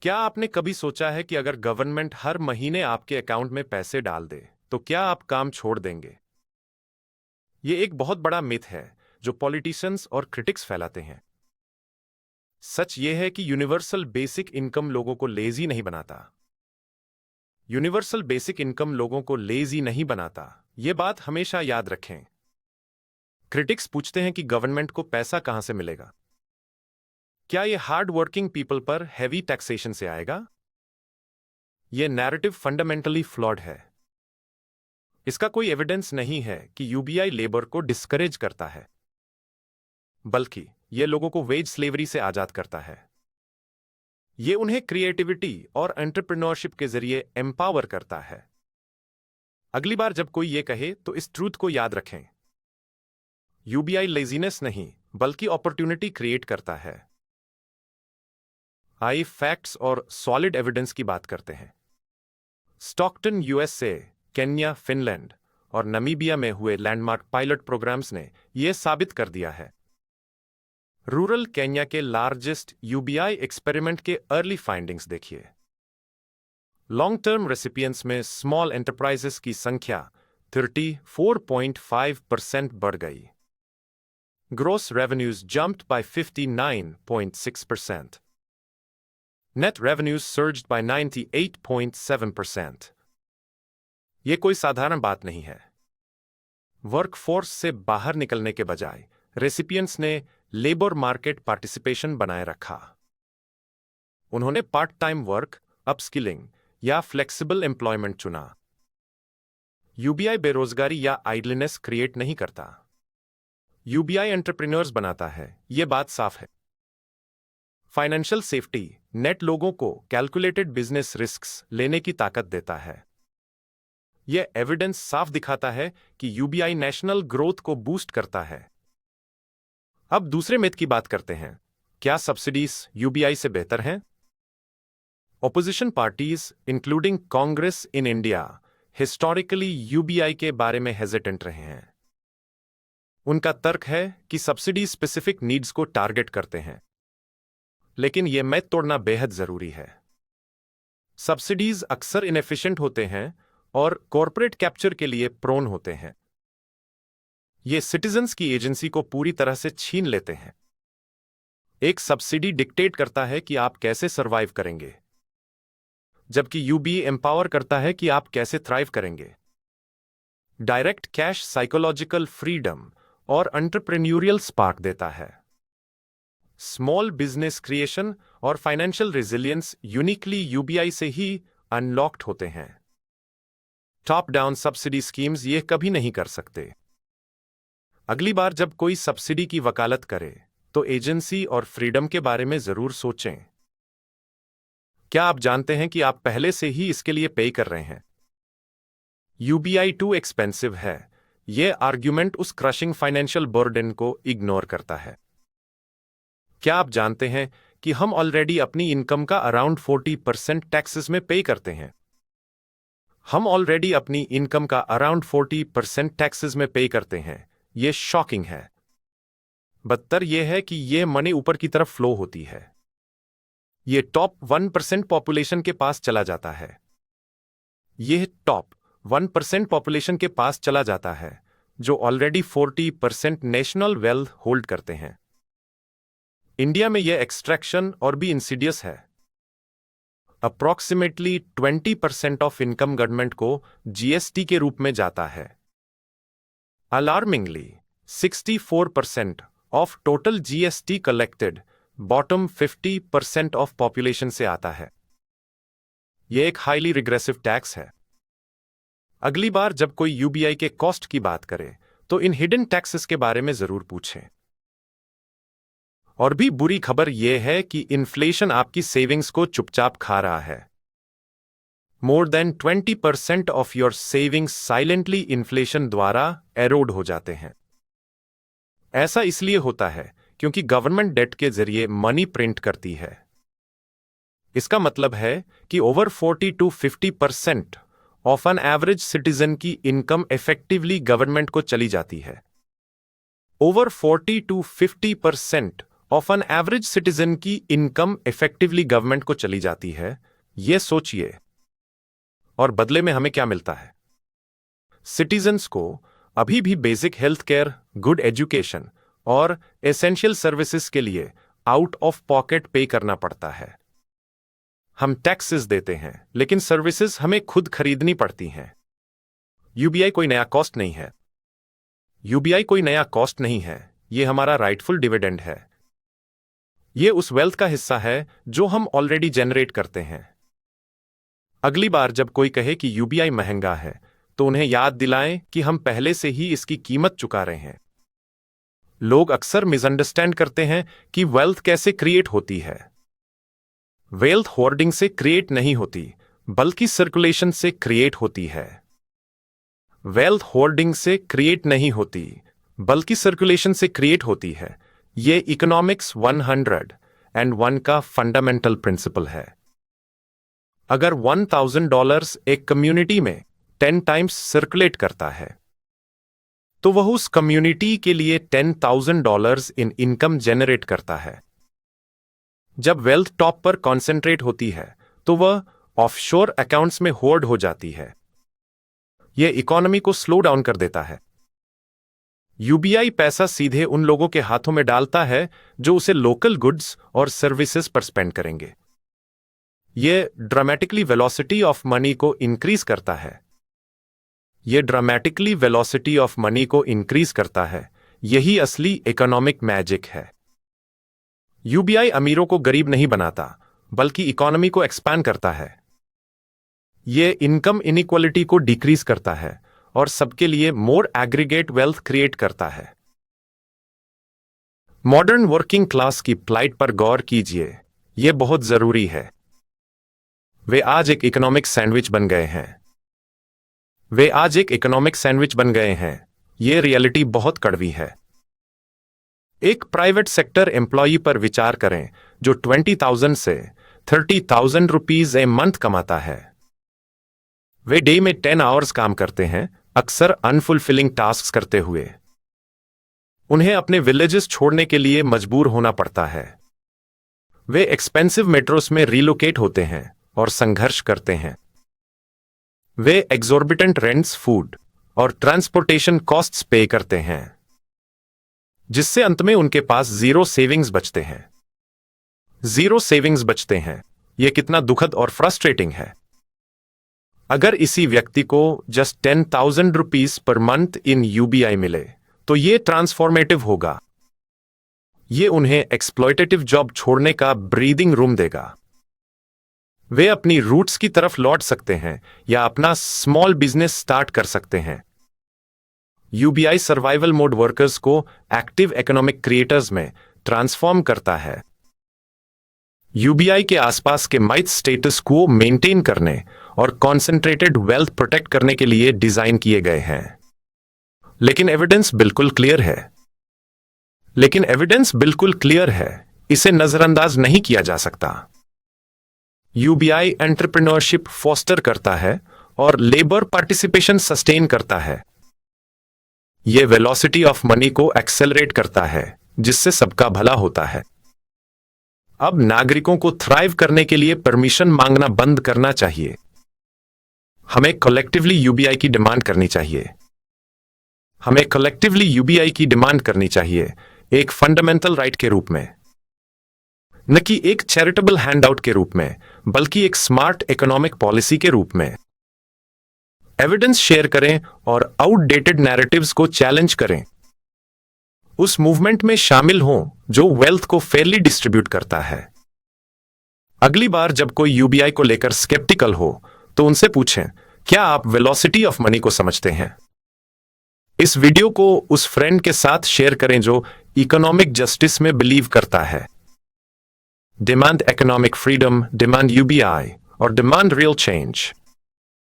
क्या आपने कभी सोचा है कि अगर गवर्नमेंट हर महीने आपके अकाउंट में पैसे डाल दे तो क्या आप काम छोड़ देंगे? ये एक बहुत बड़ा मिथ है जो पॉलिटिशियंस और क्रिटिक्स फैलाते हैं। सच ये है कि यूनिवर्सल बेसिक इनकम लोगों को लेजी नहीं बनाता। यूनिवर्सल बेसिक इनकम लोगों को लेजी नहीं बनाता, ये बात हमेशा याद रखें। क्रिटिक्स पूछते हैं कि गवर्नमेंट को पैसा कहां से मिलेगा? क्या ये हार्ड वर्किंग पीपल पर हैवी टैक्सेशन से आएगा? यह नैरेटिव फंडामेंटली फ्लॉड है। इसका कोई एविडेंस नहीं है कि यूबीआई लेबर को डिस्करेज करता है, बल्कि यह लोगों को वेज स्लेवरी से आजाद करता है। यह उन्हें क्रिएटिविटी और एंटरप्रेन्योरशिप के जरिए एम्पावर करता है। अगली बार जब कोई यह कहे तो इस ट्रूथ को याद रखें। यूबीआई लेजीनेस नहीं बल्कि अपॉर्चुनिटी क्रिएट करता है। आइए फैक्ट्स और सॉलिड एविडेंस की बात करते हैं। स्टॉकटन यूएसए, केन्या, फिनलैंड और नमीबिया में हुए लैंडमार्क पायलट प्रोग्राम्स ने यह साबित कर दिया है। रूरल केन्या के लार्जेस्ट यूबीआई एक्सपेरिमेंट के अर्ली फाइंडिंग्स देखिए। लॉन्ग टर्म रेसिपिएंट्स में स्मॉल एंटरप्राइजेस की संख्या 34.5% बढ़ गई। Gross revenues jumped by 59.6%। Net revenues surged by 98.7%। यह कोई साधारण बात नहीं है। वर्कफोर्स से बाहर निकलने के बजाय रेसिपिएंट्स ने लेबर मार्केट पार्टिसिपेशन बनाए रखा। उन्होंने पार्ट टाइम वर्क, अपस्किलिंग या फ्लेक्सिबल एम्प्लॉयमेंट चुना। यूबीआई बेरोजगारी या आइडलनेस क्रिएट नहीं करता। यूबीआई एंटरप्रेन्योर्स बनाता है, यह बात साफ है। फाइनेंशियल सेफ्टी नेट लोगों को कैलकुलेटेड बिजनेस रिस्क्स लेने की ताकत देता है। यह एविडेंस साफ दिखाता है कि यूबीआई नेशनल ग्रोथ को बूस्ट करता है। अब दूसरे मिथ की बात करते हैं। क्या सब्सिडीज यूबीआई से बेहतर हैं? Opposition parties including Congress in India historically UBI के बारे में हेजिटेंट रहे हैं। उनका तर्क है कि सब्सिडी स्पेसिफिक नीड्स को टारगेट करते हैं, लेकिन यह मिथ तोड़ना बेहद जरूरी है। सब्सिडीज अक्सर इनएफिशिएंट होते हैं और कॉर्पोरेट कैप्चर के लिए प्रोन होते हैं। ये सिटीजन्स की एजेंसी को पूरी तरह से छीन लेते हैं। एक सब्सिडी डिक्टेट करता है कि आप कैसे सरवाइव करेंगे, जबकि यूबी एम्पावर करता है कि आप कैसे थ्राइव करेंगे। डायरेक्ट कैश साइकोलॉजिकल फ्रीडम और एंटरप्रेन्योरियल स्पार्क देता है। स्मॉल बिजनेस क्रिएशन और फाइनेंशियल रेजिलियंस यूनिकली यूबीआई से ही अनलॉक्ड होते हैं। टॉप डाउन सब्सिडी स्कीम्स ये कभी नहीं कर सकते। अगली बार जब कोई सब्सिडी की वकालत करे तो एजेंसी और फ्रीडम के बारे में जरूर सोचें। क्या आप जानते हैं कि आप पहले से ही इसके लिए पे कर रहे हैं? यूबीआई टू एक्सपेंसिव है, यह आर्ग्यूमेंट उस क्रशिंग फाइनेंशियल बर्डन को इग्नोर करता है। क्या आप जानते हैं कि हम ऑलरेडी अपनी इनकम का अराउंड 40% टैक्सेस में पे करते हैं? हम ऑलरेडी अपनी इनकम का अराउंड 40% टैक्सेस में पे करते हैं। यह शॉकिंग है। बदतर यह है कि यह मनी ऊपर की तरफ फ्लो होती है। यह टॉप 1% पॉपुलेशन के पास चला जाता है। यह टॉप 1% पॉपुलेशन के पास चला जाता है जो ऑलरेडी 40% नेशनल वेल्थ होल्ड करते हैं। इंडिया में यह एक्सट्रैक्शन और भी इंसिडियस है। अप्रॉक्सीमेटली 20% ऑफ इनकम गवर्नमेंट को जीएसटी के रूप में जाता है। Alarmingly 64% of total GST collected bottom 50% of population से आता है। यह एक हाईली रिग्रेसिव टैक्स है। अगली बार जब कोई यूबीआई के कॉस्ट की बात करे तो इन हिडन टैक्सेस के बारे में जरूर पूछें। और भी बुरी खबर यह है कि इन्फ्लेशन आपकी सेविंग्स को चुपचाप खा रहा है। More than 20% of your savings silently inflation द्वारा एरोड हो जाते हैं। ऐसा इसलिए होता है क्योंकि गवर्नमेंट डेट के जरिए मनी प्रिंट करती है। इसका मतलब है कि over 40 to 50% of an average citizen की इनकम इफेक्टिवली गवर्नमेंट को चली जाती है। Over 40 to 50% of an average citizen की इनकम इफेक्टिवली गवर्नमेंट को चली जाती है, यह सोचिए। और बदले में हमें क्या मिलता है? सिटीजन्स को अभी भी basic health care, good education और एसेंशियल सर्विसेज के लिए आउट ऑफ पॉकेट पे करना पड़ता है। हम टैक्सेस देते हैं, लेकिन सर्विसेज हमें खुद खरीदनी पड़ती हैं। यूबीआई कोई नया कॉस्ट नहीं है। यूबीआई कोई नया कॉस्ट नहीं है, यह हमारा राइटफुल डिविडेंड है। यह उस वेल्थ का हिस्सा है जो हम ऑलरेडी जनरेट करते हैं। अगली बार जब कोई कहे कि यूबीआई महंगा है, तो उन्हें याद दिलाएं कि हम पहले से ही इसकी कीमत चुका रहे हैं। लोग अक्सर मिसअंडरस्टैंड करते हैं कि वेल्थ कैसे क्रिएट होती है। वेल्थ होर्डिंग से क्रिएट नहीं होती, बल्कि सर्कुलेशन से क्रिएट होती है। वेल्थ होर्डिंग से क्रिएट नहीं होती, बल्कि सर्कुलेशन से क्रिएट होती है। यह इकोनॉमिक्स 101 का फंडामेंटल प्रिंसिपल है। अगर $1000 एक कम्युनिटी में 10 टाइम्स सर्कुलेट करता है, तो वह उस कम्युनिटी के लिए $10,000 इन इनकम जनरेट करता है। जब वेल्थ टॉप पर कॉन्सेंट्रेट होती है, तो वह ऑफशोर अकाउंट्स में होर्ड हो जाती है। यह इकोनॉमी को स्लो डाउन कर देता है। यूबीआई पैसा सीधे उन लोगों के हाथों में डालता है जो उसे लोकल गुड्स और सर्विसेज पर स्पेंड करेंगे। यह ड्रामेटिकली वेलोसिटी ऑफ मनी को इंक्रीज करता है। यह ड्रामेटिकली वेलोसिटी ऑफ मनी को इंक्रीज करता है। यही असली इकोनॉमिक मैजिक है। यूबीआई अमीरों को गरीब नहीं बनाता, बल्कि इकोनॉमी को एक्सपैंड करता है। यह इनकम इनइक्वालिटी को डिक्रीज करता है और सबके लिए मोर एग्रीगेट वेल्थ क्रिएट करता है। मॉडर्न वर्किंग क्लास की प्लाइट पर गौर कीजिए, यह बहुत जरूरी है। वे आज एक इकोनॉमिक सैंडविच बन गए हैं। वे आज एक इकोनॉमिक सैंडविच बन गए हैं। यह रियलिटी बहुत कड़वी है। एक प्राइवेट सेक्टर एम्प्लॉई पर विचार करें जो 20,000 से 30,000 रुपीज ए मंथ कमाता है। वे डे में 10 आवर्स काम करते हैं, अक्सर अनफुलफिलिंग टास्क करते हुए। उन्हें अपने विलेजेस छोड़ने के लिए मजबूर होना पड़ता है। वे एक्सपेंसिव मेट्रोस में रिलोकेट होते हैं और संघर्ष करते हैं। वे एक्सोर्बिटेंट रेंट्स, फूड और ट्रांसपोर्टेशन कॉस्ट्स पे करते हैं, जिससे अंत में उनके पास जीरो सेविंग्स बचते हैं। जीरो सेविंग्स बचते हैं। यह कितना दुखद और फ्रस्ट्रेटिंग है। अगर इसी व्यक्ति को just 10,000 rupees per month in UBI मिले, तो यह ट्रांसफॉर्मेटिव होगा। यह उन्हें एक्सप्लॉयटेटिव जॉब छोड़ने का ब्रीदिंग रूम देगा। वे अपनी रूट्स की तरफ लौट सकते हैं या अपना स्मॉल बिजनेस स्टार्ट कर सकते हैं। यूबीआई सर्वाइवल मोड वर्कर्स को एक्टिव इकोनॉमिक क्रिएटर्स में ट्रांसफॉर्म करता है। यूबीआई के आसपास के माइथ स्टेटस को मेंटेन करने और कॉन्सेंट्रेटेड वेल्थ प्रोटेक्ट करने के लिए डिजाइन किए गए हैं। लेकिन एविडेंस बिल्कुल क्लियर है। इसे नजरअंदाज नहीं किया जा सकता। यूबीआई एंटरप्रेन्योरशिप फोस्टर करता है और लेबर पार्टिसिपेशन सस्टेन करता है। यह वेलोसिटी ऑफ मनी को एक्सेलरेट करता है, जिससे सबका भला होता है। अब नागरिकों को थ्राइव करने के लिए परमिशन मांगना बंद करना चाहिए। हमें कलेक्टिवली यूबीआई की डिमांड करनी चाहिए, एक फंडामेंटल राइट के रूप में, न कि एक चैरिटेबल हैंडआउट के रूप में, बल्कि एक स्मार्ट इकोनॉमिक पॉलिसी के रूप में। एविडेंस शेयर करें और आउटडेटेड नैरेटिव्स को चैलेंज करें। उस मूवमेंट में शामिल हों जो वेल्थ को फेयरली डिस्ट्रीब्यूट करता है। अगली बार जब कोई यूबीआई को लेकर स्केप्टिकल हो, तो उनसे पूछें, क्या आप वेलोसिटी ऑफ मनी को समझते हैं? इस वीडियो को उस फ्रेंड के साथ शेयर करें जो इकोनॉमिक जस्टिस में बिलीव करता है। Demand economic freedom, demand UBI और डिमांड रियल चेंज।